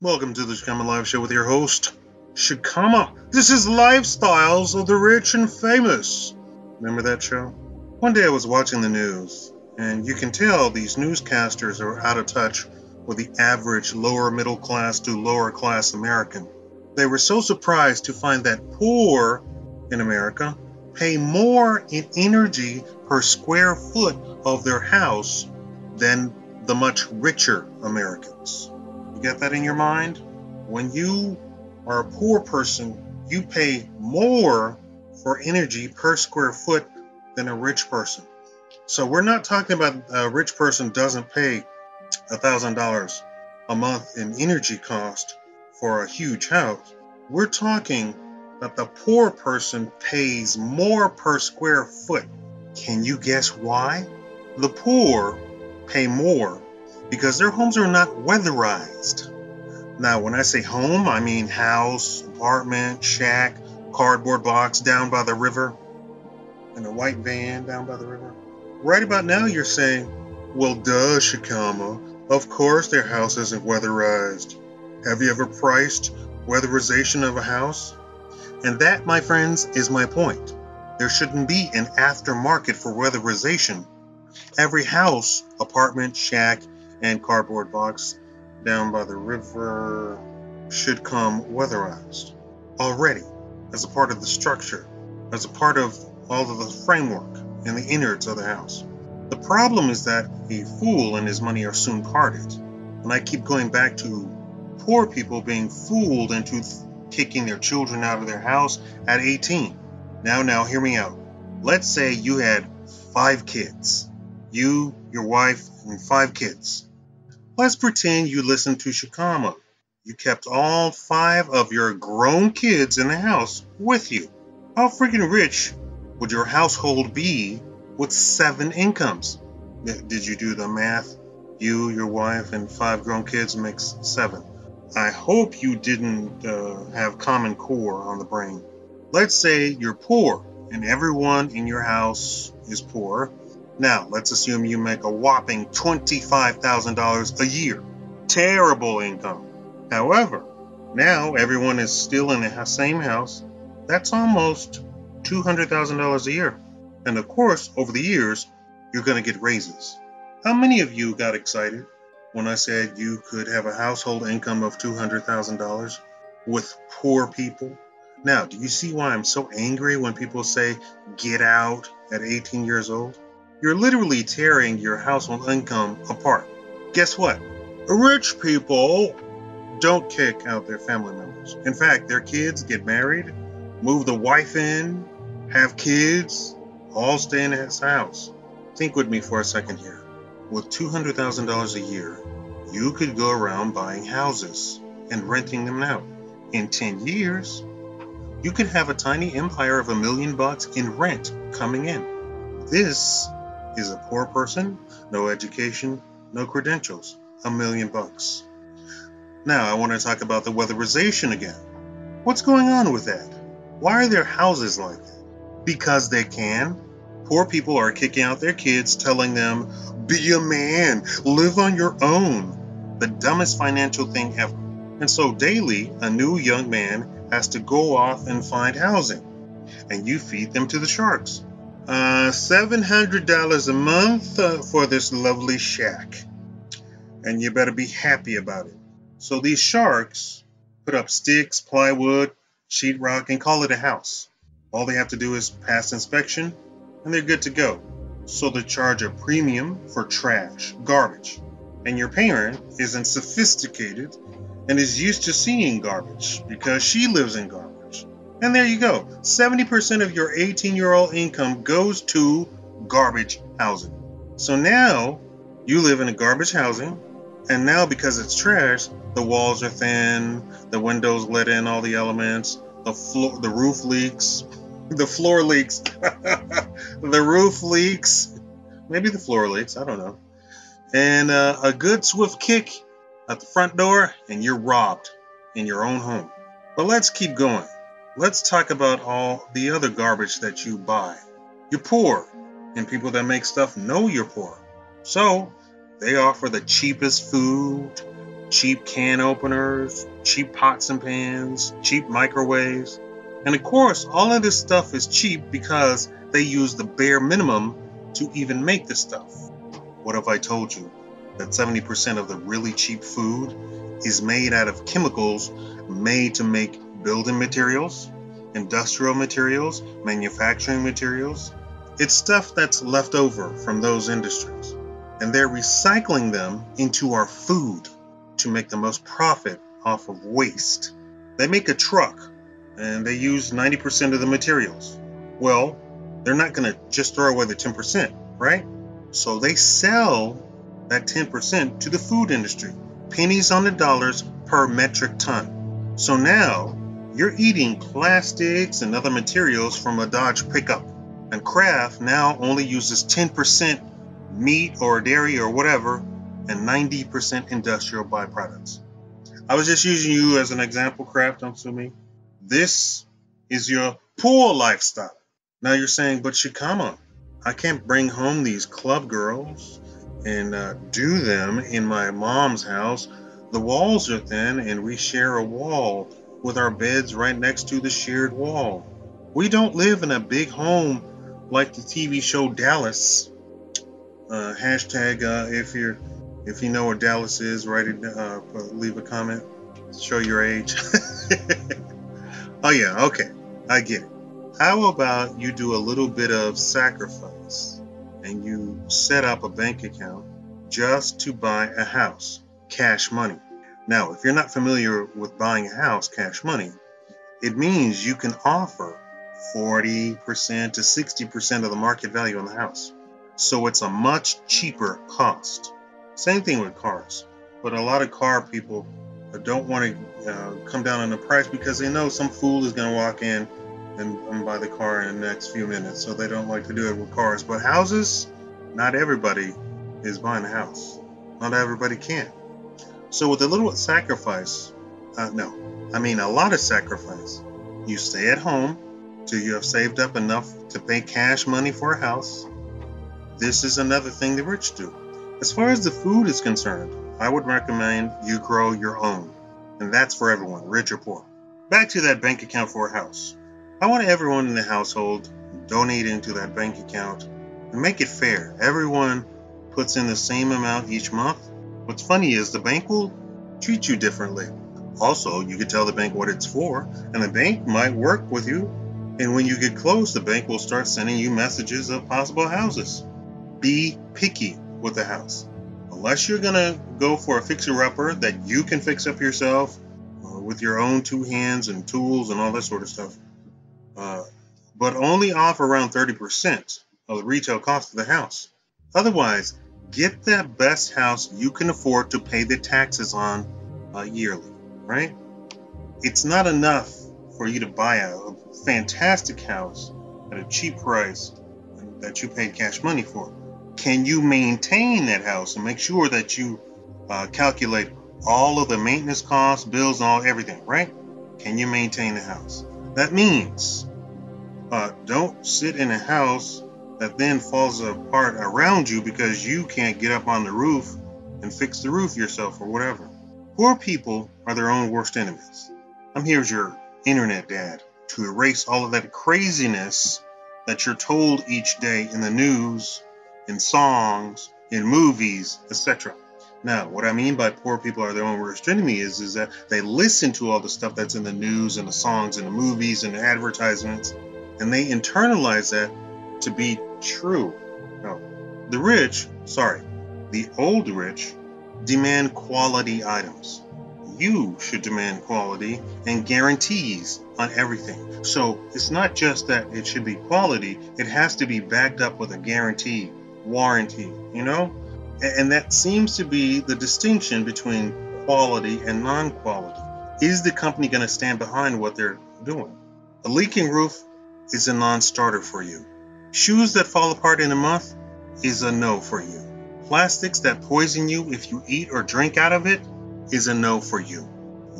Welcome to the Shakaama Live Show with your host, Shakaama. This is Lifestyles of the Rich and Famous. Remember that show? One day I was watching the news, and you can tell these newscasters are out of touch with the average lower middle class to lower class American. They were so surprised to find that poor in America pay more in energy per square foot of their house than the much richer Americans. You get that in your mind? When you are a poor person, you pay more for energy per square foot than a rich person. So we're not talking about a rich person doesn't pay $1,000 a month in energy cost for a huge house. We're talking that the poor person pays more per square foot. Can you guess why? The poor pay more because their homes are not weatherized. Now, when I say home, I mean house, apartment, shack, cardboard box down by the river, and a white van down by the river. Right about now, you're saying, well, duh, Shakaama. Of course their house isn't weatherized. Have you ever priced weatherization of a house? And that, my friends, is my point. There shouldn't be an aftermarket for weatherization. Every house, apartment, shack, and cardboard box down by the river should come weatherized already as a part of the structure, as a part of all of the framework and the innards of the house. The problem is that a fool and his money are soon parted. And I keep going back to poor people being fooled into kicking their children out of their house at 18. Now, hear me out. Let's say you had 5 kids. You, your wife, and 5 kids. Let's pretend you listened to Shakaama. You kept all 5 of your grown kids in the house with you. How freaking rich would your household be with 7 incomes? Did you do the math? You, your wife, and 5 grown kids makes 7. I hope you didn't have Common Core on the brain. Let's say you're poor and everyone in your house is poor. Now, let's assume you make a whopping $25,000 a year. Terrible income. However, now everyone is still in the same house. That's almost $200,000 a year. And of course, over the years, you're going to get raises. How many of you got excited when I said you could have a household income of $200,000 with poor people? Now, do you see why I'm so angry when people say, get out at 18 years old? You're literally tearing your household income apart. Guess what? Rich people don't kick out their family members. In fact, their kids get married, move the wife in, have kids, all stay in his house. Think with me for a second here. With $200,000 a year, you could go around buying houses and renting them out. In 10 years, you could have a tiny empire of $1 million in rent coming in. This is a poor person, no education, no credentials, $1 million. Now I want to talk about the weatherization again. What's going on with that? Why are there houses like that? Because they can. Poor people are kicking out their kids, telling them, be a man, live on your own. The dumbest financial thing ever. And so daily, a new young man has to go off and find housing. And you feed them to the sharks. $700 a month for this lovely shack. And you better be happy about it. So these sharks put up sticks, plywood, sheetrock, and call it a house. All they have to do is pass inspection, and they're good to go. So they charge a premium for trash, garbage. And your parent isn't sophisticated and is used to seeing garbage because she lives in garbage. And there you go. 70% of your 18-year-old income goes to garbage housing. So now you live in a garbage housing, and now because it's trash, the walls are thin, the windows let in all the elements, the roof leaks, the floor leaks, the roof leaks, maybe the floor leaks, I don't know. And a good swift kick at the front door, and you're robbed in your own home. But let's keep going. Let's talk about all the other garbage that you buy. You're poor, and people that make stuff know you're poor. So they offer the cheapest food, cheap can openers, cheap pots and pans, cheap microwaves. And of course, all of this stuff is cheap because they use the bare minimum to even make this stuff. What if I told you that 70% of the really cheap food is made out of chemicals made to make building materials, industrial materials, manufacturing materials? It's stuff that's left over from those industries, and they're recycling them into our food to make the most profit off of waste. They make a truck, and they use 90% of the materials. Well, they're not going to just throw away the 10%, right? So they sell that 10% to the food industry, pennies on the dollars per metric ton. So now you're eating plastics and other materials from a Dodge pickup, and Kraft now only uses 10% meat or dairy or whatever, and 90% industrial byproducts. I was just using you as an example, Kraft, don't sue me. This is your poor lifestyle. Now you're saying, but Shakaama, I can't bring home these club girls and do them in my mom's house. The walls are thin and we share a wall with our beds right next to the shared wall. We don't live in a big home like the TV show Dallas. Hashtag if you know what Dallas is, write it, leave a comment, show your age. Oh yeah, okay, I get it. How about you do a little bit of sacrifice and you set up a bank account just to buy a house, cash money. Now, if you're not familiar with buying a house, cash money, it means you can offer 40% to 60% of the market value on the house. So it's a much cheaper cost. Same thing with cars. But a lot of car people don't want to come down on the price because they know some fool is going to walk in and buy the car in the next few minutes. So they don't like to do it with cars. But houses, not everybody is buying a house. Not everybody can. So with a little sacrifice, a lot of sacrifice, you stay at home till you have saved up enough to pay cash money for a house. This is another thing the rich do. As far as the food is concerned, I would recommend you grow your own. And that's for everyone, rich or poor. Back to that bank account for a house. I want everyone in the household donate into that bank account and make it fair. Everyone puts in the same amount each month. What's funny is the bank will treat you differently. Also, you can tell the bank what it's for, and the bank might work with you. And when you get close, the bank will start sending you messages of possible houses. Be picky with the house. Unless you're going to go for a fixer-upper that you can fix up yourself with your own two hands and tools and all that sort of stuff. But only offer around 30% of the retail cost of the house. Otherwise, get that best house you can afford to pay the taxes on yearly, right? It's not enough for you to buy a fantastic house at a cheap price that you paid cash money for. Can you maintain that house and make sure that you calculate all of the maintenance costs, bills, and everything, right? Can you maintain the house? That means don't sit in a house that then falls apart around you because you can't get up on the roof and fix the roof yourself or whatever. Poor people are their own worst enemies. I'm here as your internet dad to erase all of that craziness that you're told each day in the news, in songs, in movies, etc. Now, what I mean by poor people are their own worst enemy is that they listen to all the stuff that's in the news and the songs and the movies and the advertisements, and they internalize that to be true. No. The old rich demand quality items. You should demand quality and guarantees on everything. So it's not just that it should be quality, it has to be backed up with a guarantee, warranty, And that seems to be the distinction between quality and non-quality. Is the company going to stand behind what they're doing? A leaking roof is a non-starter for you. Shoes that fall apart in a month is a no for you. Plastics that poison you if you eat or drink out of it is a no for you.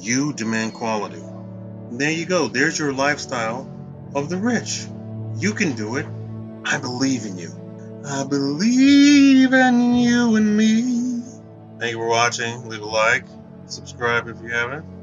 You demand quality. And there you go. There's your lifestyle of the rich. You can do it. I believe in you. I believe in you and me. Thank you for watching. Leave a like. Subscribe if you haven't.